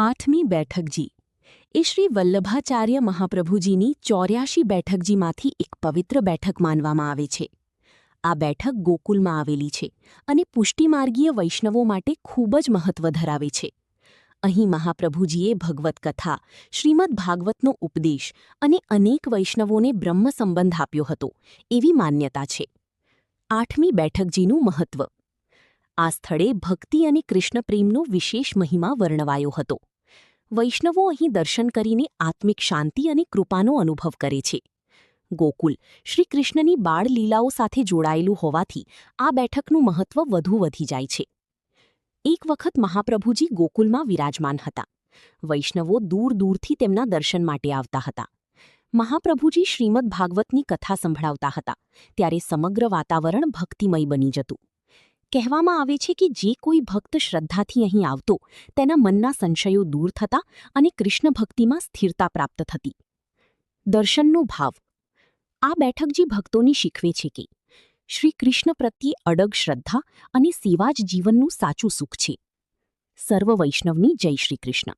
આઠમી બેઠકજી એ શ્રી વલ્લભાચાર્ય મહાપ્રભુજીની 84 બેઠકજીમાંથી એક પવિત્ર બેઠક માનવામાં આવે છે. આ બેઠક ગોકુલમાં આવેલી છે અને પુષ્ટિમાર્ગીય વૈષ્ણવો માટે ખૂબ જ મહત્વ ધરાવે છે. અહીં મહાપ્રભુજીએ ભગવત કથા, શ્રીમદ ભાગવતનો ઉપદેશ અને અનેક વૈષ્ણવોને બ્રહ્મ સંબંધ આપ્યો હતો એવી માન્યતા છે. આઠમી બેઠકજીનું મહત્વ. આ સ્થળે ભક્તિ અને કૃષ્ણપ્રેમનો વિશેષ મહિમા વર્ણવાયો હતો. વૈષ્ણવો અહીં દર્શન કરીને આત્મિક શાંતિ અને કૃપાનો અનુભવ કરે છે. ગોકુલ શ્રીકૃષ્ણની બાળલીલાઓ સાથે જોડાયેલું હોવાથી આ બેઠકનું મહત્વ વધુ વધી જાય છે. એક વખત મહાપ્રભુજી ગોકુલમાં વિરાજમાન હતા. વૈષ્ણવો દૂર દૂરથી તેમના દર્શન માટે આવતા હતા. મહાપ્રભુજી શ્રીમદ ભાગવતની કથા સંભળાવતા હતા ત્યારે સમગ્ર વાતાવરણ ભક્તિમય બની જતું. કહેવામાં આવે છે કે જે કોઈ ભક્ત શ્રદ્ધાથી અહીં આવતો તેના મનના સંશયો દૂર થતા અને કૃષ્ણ ભક્તિમાં સ્થિરતા પ્રાપ્ત થતી. દર્શનનો ભાવ. આ બેઠકજી ભક્તોની શીખવે છે કે શ્રી કૃષ્ણ પ્રત્યે અડગ શ્રદ્ધા અને સેવા જ જીવનનું સાચું સુખ છે. સર્વ વૈષ્ણવની જય શ્રી કૃષ્ણ.